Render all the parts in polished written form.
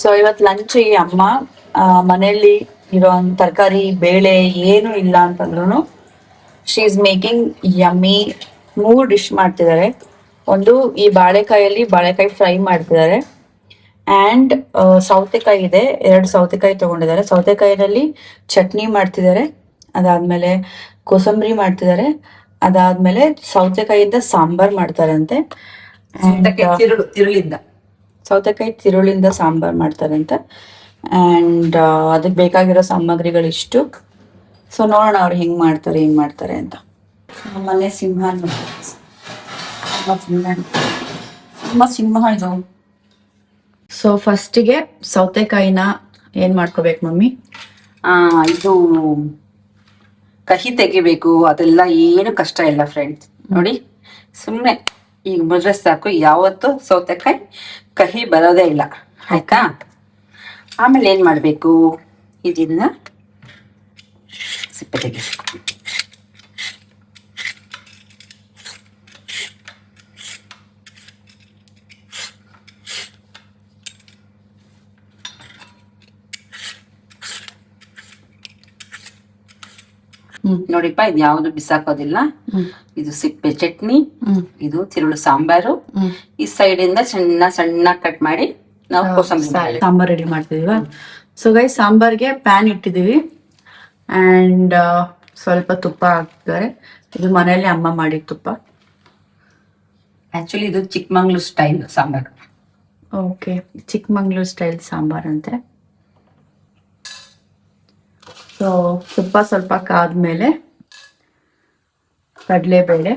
So ಇವತ್ತು lunch ಈ ಅಮ್ಮ ಮನೆಯಲ್ಲಿ ಇರೋ ತರಕಾರಿ ಬೇಳೆ ಏನು ಇಲ್ಲ ಅಂತಂದ್ರು she is making yummy 3 dish ಮಾಡ್ತಿದ್ದಾರೆ. ಒಂದು ಈ ಬಾಳೆಕಾಯಿ ಫ್ರೈ ಮಾಡ್ತಿದ್ದಾರೆ ಆ್ಯಂಡ್ ಸೌತೆಕಾಯಿ ಇದೆ, 2 ಸೌತೆಕಾಯಿ ತಗೊಂಡಿದ್ದಾರೆ. ಸೌತೆಕಾಯಿನಲ್ಲಿ ಚಟ್ನಿ ಮಾಡ್ತಿದ್ದಾರೆ, ಅದಾದ್ಮೇಲೆ ಕೋಸಂಬರಿ ಮಾಡ್ತಿದ್ದಾರೆ, ಅದಾದ್ಮೇಲೆ ಸೌತೆಕಾಯಿಯಿಂದ ಸಾಂಬಾರ್ ಮಾಡ್ತಾರಂತೆ. ಸೌತೆಕಾಯಿ ತಿರುಳಿಂದ ಸಾಂಬಾರ್ ಮಾಡ್ತಾರಂತೆ ಆ್ಯಂಡ್ ಅದಕ್ಕೆ ಬೇಕಾಗಿರೋ ಸಾಮಗ್ರಿಗಳಿಷ್ಟು. ಸೊ ನೋಡೋಣ ಅವ್ರು ಹೆಂಗ್ ಮಾಡ್ತಾರೆ ಅಂತ. ಮನೆ ಸಿಂಹ ಇದು. ಸೊ ಫಸ್ಟಿಗೆ ಸೌತೆಕಾಯಿನ ಏನ್ ಮಾಡ್ಕೋಬೇಕು ಮಮ್ಮಿ? ಇದು ಕಹಿ ತೆಗಿಬೇಕು, ಅದೆಲ್ಲ ಏನು ಕಷ್ಟ ಇಲ್ಲ ಫ್ರೆಂಡ್ಸ್. ನೋಡಿ, ಸುಮ್ಮನೆ ಈಗ ಮುದ್ರೆ ಸಾಕು. ಯಾವತ್ತು ಸೌತೆಕಾಯಿ ಕಹಿ ಬರೋದೇ ಇಲ್ಲ, ಆಯ್ತಾ? ಆಮೇಲೆ ಏನ್ ಮಾಡ್ಬೇಕು, ಇದನ್ನ ಸಿಪ್ಪೆ ತೆಗಿಬೇಕು. ನೋಡಿಪ್ಪ, ಇದು ಯಾವ್ದು ಬಿಸಾಕೋದಿಲ್ಲ. ಇದು ಸಿಪ್ಪೆ ಚಟ್ನಿ, ಇದು ತಿರುಳು ಸಾಂಬಾರು. ಈ ಸೈಡ್ ಇಂದ ಸಣ್ಣ ಸಣ್ಣ ಕಟ್ ಮಾಡಿ ನಾವು ಕೋಸಂಬರಿ ಸಾಂಬಾರ್ ರೆಡಿ ಮಾಡ್ತಿದೀವ. ಸೊ ಗೈಸ್, ಸಾಂಬಾರ್ಗೆ ಪ್ಯಾನ್ ಇಟ್ಟಿದೀವಿ ಅಂಡ್ ಸ್ವಲ್ಪ ತುಪ್ಪ ಹಾಕ್ತಿದ್ದಾರೆ. ಇದು ಮನೆಯಲ್ಲಿ ಅಮ್ಮ ಮಾಡಿದ ತುಪ್ಪ. ಆಕ್ಚುಲಿ ಇದು Chikmagalur style sambar. Okay, Chikmagalur style sambar ಅಂತೆ. ಸೊ ತುಪ್ಪ ಸ್ವಲ್ಪ ಕಾದ್ಮೇಲೆ ಕಡಲೆಬೇಳೆ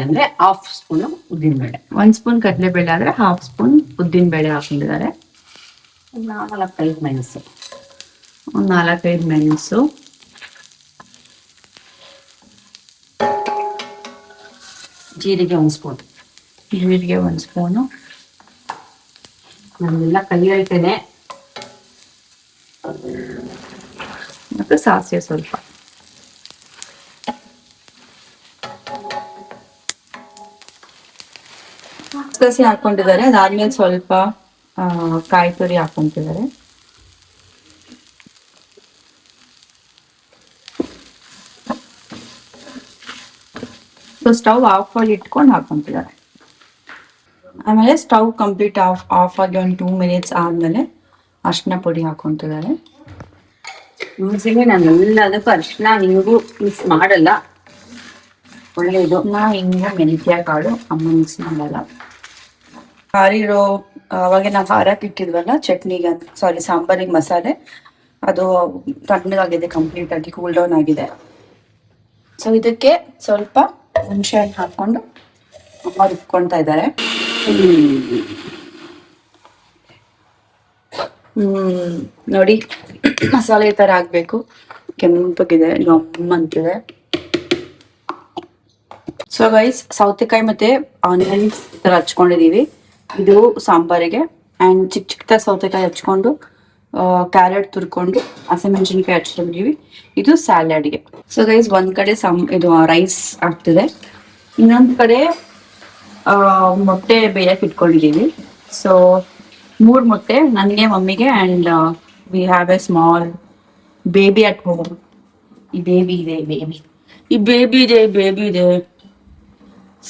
ಅಂದ್ರೆ ಹಾಫ್ ಸ್ಪೂನ್ ಉದ್ದಿನ ಬೇಳೆ, 1 ಸ್ಪೂನ್ ಕಡಲೆಬೇಳೆ ಆದ್ರೆ 1/2 ಸ್ಪೂನ್ ಉದ್ದಿನ ಬೇಳೆ ಹಾಕೊಂಡಿದ್ದಾರೆ. 4-5 ಮೆಣಸು, 4-5 ಮೆಣಸು, ಜೀರಿಗೆ 1 ಸ್ಪೂನ್, ಜೀರಿಗೆ 1 ಸ್ಪೂನು. ನಾನೆಲ್ಲ ಕೈ ಹೇಳ್ತೇನೆ. ಮತ್ತು ಸಾಸಿವೆ ಸ್ವಲ್ಪ. ಕಸಿ ಹಾಕೊಂಡಿದ್ದಾರೆ. ಅದಾದ್ಮೇಲೆ ಸ್ವಲ್ಪ ಕಾಯಿ ತುರಿ ಹಾಕೊಂತಿದ್ದಾರೆ. ಸೊ ಸ್ಟವ್ ಆಫ್ ಆಗಿ ಇಟ್ಕೊಂಡು ಹಾಕೊಂತಿದ್ದಾರೆ. ಆಮೇಲೆ ಸ್ಟವ್ ಕಂಪ್ಲೀಟ್ ಆಫ್ ಆಗಿ ಒಂದು 2 ಮಿನಿಟ್ಸ್ ಆದ್ಮೇಲೆ ಅರಿಶಿನ ಪುಡಿ ಹಾಕೊಂತಿದ್ದಾರೆ. ಯೂಸಿಗೆ ನಾನು ಎಲ್ಲದಕ್ಕೂ ಅರಿಶಿನ ಹಿಂಗು ಮಿಕ್ಸ್ ಮಾಡಲ್ಲ, ಒಳ್ಳೆಯದು. ಹಿಂಗು ಮೆಂತ್ಯ ಕಾಳು ಅಮ್ಮ ಮಿಕ್ಸ್ ಮಾಡಲ್ಲ. ಹಾರಿರೋ ಅವಾಗೆ ನಾವು ಹಾರಕ್ಕೆ ಇಟ್ಟಿದ್ವಲ್ಲ ಚಟ್ನಿಗೆ, ಸಾಂಬಾರಿಗೆ ಮಸಾಲೆ, ಅದು ತಣ್ಣಗಾಗಿದೆ, ಕಂಪ್ಲೀಟ್ ಆಗಿ ಕೂಲ್ ಡೌನ್ ಆಗಿದೆ. ಸೊ ಇದಕ್ಕೆ ಸ್ವಲ್ಪ ಹುಣಸೆ ಹಣ್ಣು ಹಾಕೊಂಡು ಅಮ್ಮ ರುಬ್ಕೊಳ್ತಾ ಇದ್ದಾರೆ. ನೋಡಿ, ಮಸಾಲೆ ಈ ತರ ಆಗ್ಬೇಕು, ಕೆಂಪಗಿದೆ, ಅಂತಿದೆ. ಸೊ ಗೈಸ್, ಸೌತೆಕಾಯಿ ಮತ್ತೆ ಆನಿಯನ್ಸ್ ಈ ತರ ಹಚ್ಕೊಂಡಿದೀವಿ. ಇದು ಸಾಂಬಾರಿಗೆ. ಅಂಡ್ ಚಿಕ್ಕ ಸೌತೆಕಾಯಿ ಹಚ್ಕೊಂಡು, ಕ್ಯಾರೆಟ್ ತುರ್ಕೊಂಡು, ಹಸಿಮೆಣಸಿನ್ಕಾಯಿ ಹಚ್ಕೊಂಡಿದೀವಿ. ಇದು ಸ್ಯಾಲಡ್ಗೆ. ಸೊ ಗೈಸ್, ಒಂದ್ ಕಡೆ ಇದು ರೈಸ್ ಆಗ್ತಿದೆ, ಇನ್ನೊಂದ್ ಕಡೆ ಮೊಟ್ಟೆ ಬೇಯಕ್ಕೆ ಇಟ್ಕೊಂಡಿದೀವಿ. ಸೊ 3 ಮೊಟ್ಟೆ, ನನಗೆ, ಮಮ್ಮಿಗೆ, and we have A small baby at home. ಈ ಬೇಬಿ ಇದೆ.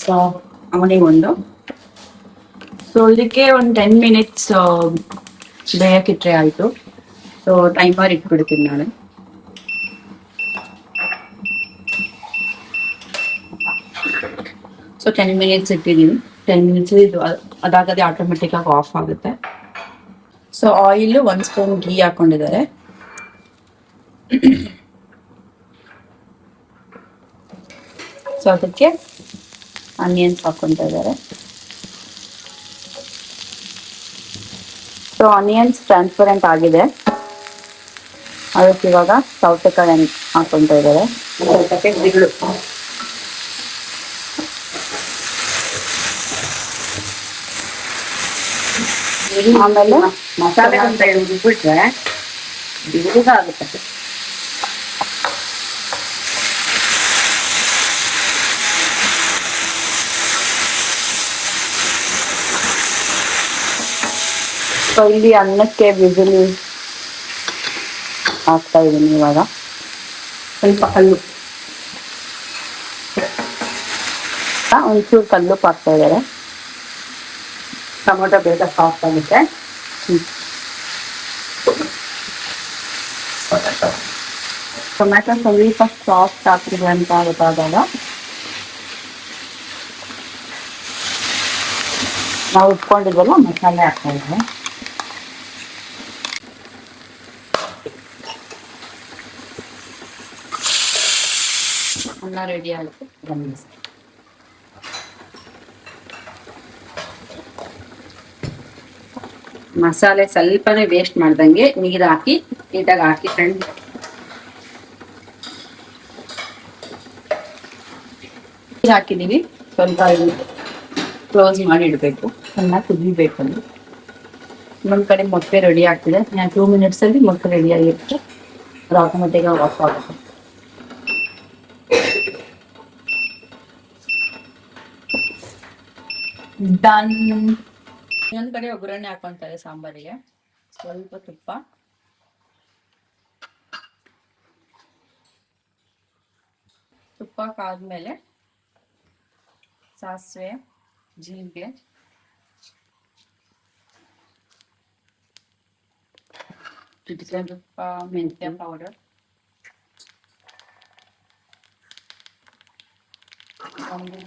ಸೊ ಅವನಿಗೆ ಒಂದು. ಸೊ ಇದಕ್ಕೆ ಒಂದು 10 ಮಿನಿಟ್ಸ್ ಬೇಯಕ್ಕಿಟ್ರೆ ಆಯ್ತು. ಸೊ ಟೈಮರ್ ಇಟ್ಬಿಡ್ತೀನಿ ನಾನು. ಸೊ 10 ಮಿನಿಟ್ಸ್ ಇಟ್ಟಿದ್ದೀನಿ. 10 ಮಿನಿಟ್ಸ್ ಇದು ಅದಾಗದೆ ಆಟೋಮೆಟಿಕ್ ಆಗಿ ಆಫ್ ಆಗುತ್ತೆ. ಸೊ ಆಯಿಲ್ 1 ಸ್ಪೂನ್ ಘೀ ಹಾಕೊಂಡಿದ್ದಾರೆ. ಸೊ ಅದಕ್ಕೆ ಆನಿಯನ್ಸ್ ಹಾಕೊಂತ ಇದ್ದಾರೆ. ಸೊ ಆನಿಯನ್ಸ್ ಟ್ರಾನ್ಸ್ಪರೆಂಟ್ ಆಗಿದೆ, ಅದಕ್ಕೆ ಇವಾಗ ಸೌತೆಕಾಯಿ ಹಾಕೊಂತ ಇದ್ದಾರೆ. ಆಮೇಲೆ ಮಸಾಲೆ ಅಂತ ಬಿಟ್ರೆ ಆಗುತ್ತೆ. ಸೊ ಇಲ್ಲಿ ಅನ್ನಕ್ಕೆ ವಿಸಿಲ್ ಹಾಕ್ತಾ ಇದೀನಿ ಇವಾಗ. ಸ್ವಲ್ಪ ಕಲ್ಲುಪ್ಪು, ಒಂಚೂರು ಕಲ್ಲುಪ್ಪು ಹಾಕ್ತಾ ಇದ್ದಾರೆ. ಟೊಮೊಟೊ ಬೇಗ ಸಾಫ್ಟ್ ಆಗುತ್ತೆ. ಟೊಮ್ಯಾಟೊ ಸ್ವಲ್ಪ ಸಾಫ್ಟ್ ಆಗ್ತಿದೆ ಅಂತ ಗೊತ್ತಾದಾಗ ನಾವು ಉಟ್ಕೊಂಡಿದ್ವಲ್ಲ ಮಸಾಲೆ ಹಾಕ್ತಾ ಇದ್ವಿ. ಅನ್ನ ರೆಡಿ ಆಗುತ್ತೆ. ಗಮನಿಸಿ. ಮಸಾಲೆ ಸ್ವಲ್ಪನೇ ವೇಸ್ಟ್ ಮಾಡ್ದಂಗೆ ನೀರ್ ಹಾಕಿ ನೀಟಾಗಿ ಹಾಕಿ ಫ್ರೆಂಡ್. ಹಾಕಿದೀವಿ. ಸ್ವಲ್ಪ ಕ್ಲೋಸ್ ಮಾಡಿ ಇಡಬೇಕು. ಚೆನ್ನಾಗಿ ಕುದಿಬೇಕು. ಅಲ್ಲಿ ಇನ್ನೊಂದ್ ಕಡೆ ಮೊಟ್ಟೆ ರೆಡಿ ಆಗ್ತಿದೆ. 2 ಮಿನಿಟ್ಸ್ ಅಲ್ಲಿ ಮೊಟ್ಟೆ ರೆಡಿ ಆಗಿರುತ್ತೆ. ಆಟೋಮೆಟಿಕ್ ಆಫ್ ಆಗುತ್ತೆ. ಡನ್. ಇನ್ನೊಂದ್ ಕಡೆ ಒಗ್ಗರಣೆ ಹಾಕೊಂತಾರೆ ಸಾಂಬಾರಿಗೆ. ಸ್ವಲ್ಪ ತುಪ್ಪ ಕಾದ್ಮೇಲೆ ಸಾಸಿವೆ, ಜೀರಿಗೆ, ಸ್ವಲ್ಪ ಮೆಂತ್ಯ ಪೌಡರ್,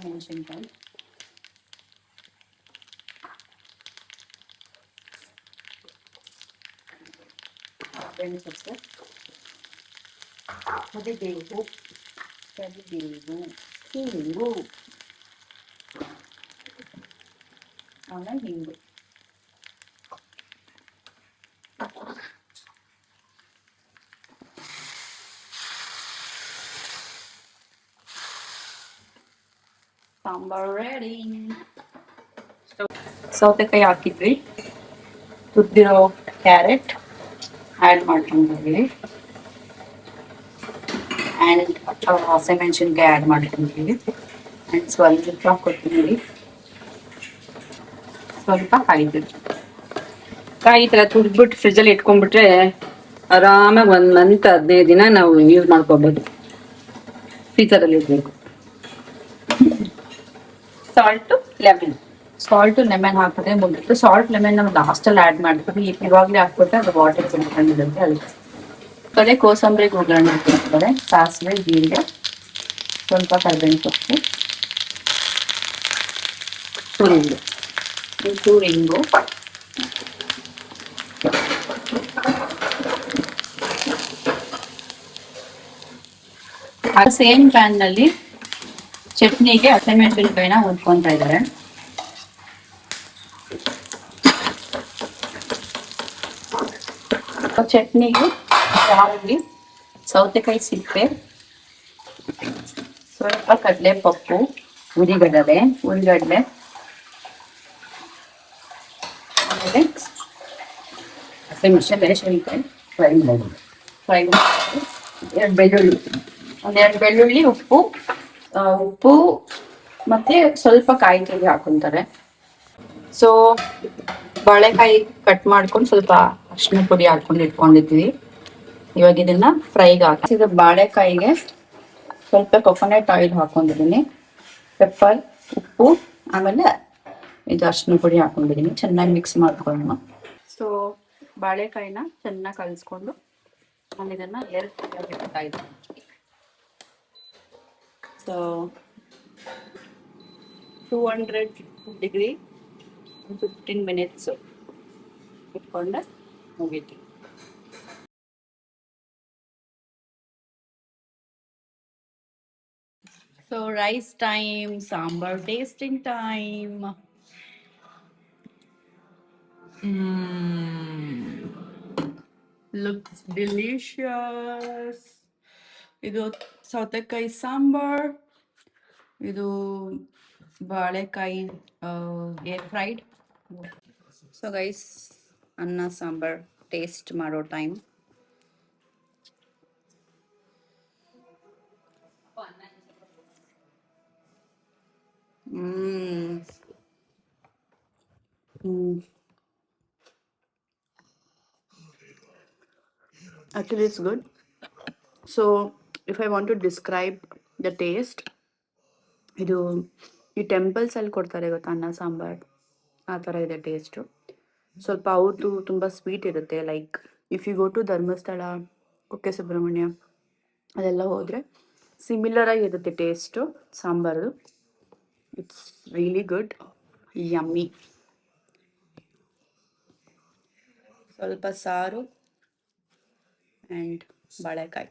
ಮೆಣಸಿನ್ಕಾಯಿ, ಸೊಪ್ಪು, ಕರಿಬೇವು, ಹಿಂಗು, ಆಮೇಲೆ ಹಿಂಗು. ಸಾಂಬಾರ್ ರೆಡಿ. ಸೌತೆಕಾಯಿ ಹಾಕಿದ್ವಿ. ತುರಿದಿರೋ ಕ್ಯಾರೆಟ್ ಆ್ಯಡ್ ಮಾಡ್ಕೊಂಡಿದ್ವಿ. ಆ್ಯಂಡ್ ಹಸಿಮೆಣಸಿನ್ಕಾಯಿ ಆ್ಯಡ್ ಮಾಡ್ಕೊಂಡಿದ್ವಿ. ಆ್ಯಂಡ್ ಸ್ವಲ್ಪ ಕೊತ್ತಂಬರಿ, ಸ್ವಲ್ಪ ಕಾಯಿ ಕಾಯಿ ತರ ತುರ್ದ್ಬಿಟ್ಟು ಫ್ರಿಜ್ ಅಲ್ಲಿ ಇಟ್ಕೊಂಡ್ಬಿಟ್ರೆ ಆರಾಮಾಗಿ 1 ಮಂತ್ 15 ದಿನ ನಾವು ಯೂಸ್ ಮಾಡ್ಕೋಬಹುದು. ಫ್ರೀಜರ್ ಅಲ್ಲಿ ಇರ್ಬೇಕು. ಸಾಲ್ಟ್ ಲೆಮನ್ ಹಾಕಿದ್ರೆ ಮುಗಿತು. ಸಾಲ್ಟ್ ಲೆಮನ್ ನಾವು ಲಾಸ್ಟ್ ಅಲ್ಲಿ ಆ್ಯಡ್ ಮಾಡ್ತೀವಿ. ಇವಾಗಲೇ ಹಾಕ್ಬಿಟ್ರೆ ಅದು ವಾಟರ್ ತುಂಬಿಕೊಂಡಿರುತ್ತೆ. ಅದಕ್ಕೆ ಕಡೆ ಕೋಸಂಬರಿಗೆ ಒಗ್ಗರಣೆ ಹಾಕಿರ್ತಾರೆ. ಸಾಸಿವೆ, ಜೀರಿಗೆ, ಸ್ವಲ್ಪ ಕರಿಬೇವಿನ ಸೊಪ್ಪು, ಚೂರು ಹಿಂಗು, ಸೇಮ್ ಪ್ಯಾನ್ ನಲ್ಲಿ ಚಟ್ನಿಗೆ ಹಸಿಮೆಣಸಿನಕಾಯಿನ ಹುರ್ಕೊಂತಾ ಇದ್ದಾರೆ. ಚಟ್ನಿಗೆ ಜಾರಲ್ಲಿ ಸೌತೆಕಾಯಿ ಸಿಪ್ಪೆ, ಸ್ವಲ್ಪ ಕಡಲೆ ಪಪ್ಪು, ಉರಿಗಡಲೆ, ಆಮೇಲೆ ಹಸಿಮೆಣಸಿನಕಾಯಿ ಫ್ರೈ ಮಾಡಿ, 2 ಬೆಳ್ಳುಳ್ಳಿ, 1-2 ಬೆಳ್ಳುಳ್ಳಿ, ಉಪ್ಪು ಮತ್ತೆ ಸ್ವಲ್ಪ ಕಾಯಿ ತುರಿ ಹಾಕೊಂತಾರೆ. ಸೊ ಬಾಳೆಕಾಯಿ ಕಟ್ ಮಾಡ್ಕೊಂಡು ಸ್ವಲ್ಪ ಅರಿಶಿನ ಪುಡಿ ಹಾಕೊಂಡು ಇಟ್ಕೊಂಡಿದ್ವಿ. ಇವಾಗ ಇದನ್ನ ಫ್ರೈಗೆ ಹಾಕಿದ ಬಾಳೆಕಾಯಿಗೆ ಸ್ವಲ್ಪ ಕೊಕೊನಟ್ ಆಯಿಲ್ ಹಾಕೊಂಡಿದ್ದೀನಿ. ಪೆಪ್ಪರ್, ಉಪ್ಪು, ಆಮೇಲೆ ಇದು ಅರಿಶಿನ ಪುಡಿ ಹಾಕೊಂಡಿದ್ದೀನಿ. ಚೆನ್ನಾಗಿ ಮಿಕ್ಸ್ ಮಾಡ್ಕೊಂಡು ಸೊ ಬಾಳೆಕಾಯಿನ ಚೆನ್ನಾಗಿ ಕಲಿಸ್ಕೊಂಡು ನಾನು ಇದನ್ನ ಇಡ್ತಾ ಇದ್ದೀನಿ. ಸೊ 200 ಡಿಗ್ರಿ 15 ಮಿನಿಟ್ಸ್ ಇಟ್ಕೊಂಡೆ ಮುಗೀತು. So rice time, sambar tasting time. Looks delicious. ಇದು ಸೌತೆಕಾಯಿ ಸಾಂಬಾರ್, ಇದು ಬಾಳೆಕಾಯಿ ಏರ್ ಫ್ರೈಡ್. ಸೊ ಗೈಸ್, ಅನ್ನ ಸಾಂಬಾರ್ ಟೇಸ್ಟ್ ಮಾಡೋ time. Actually, it's good. So, if I want to describe the taste, ಇದು ಈ ಟೆಂಪಲ್ಸಲ್ಲಿ ಕೊಡ್ತಾರೆ ಗೊತ್ತಾ ಅನ್ನ ಸಾಂಬಾರ್, ಆ ಥರ ಇದೆ ಟೇಸ್ಟು. ಸ್ವಲ್ಪ ಅವ್ರದ್ದು ತುಂಬ ಸ್ವೀಟ್ ಇರುತ್ತೆ. Like if you go to Dharmasthala, Kukke Subramanya ಅದೆಲ್ಲ ಹೋದರೆ ಸಿಮಿಲರ್ ಆಗಿರುತ್ತೆ taste sambar. It's really good, yummy. ಸ್ವಲ್ಪ ಸಾರು ಆ್ಯಂಡ್ ಬಾಳೆಕಾಯಿ.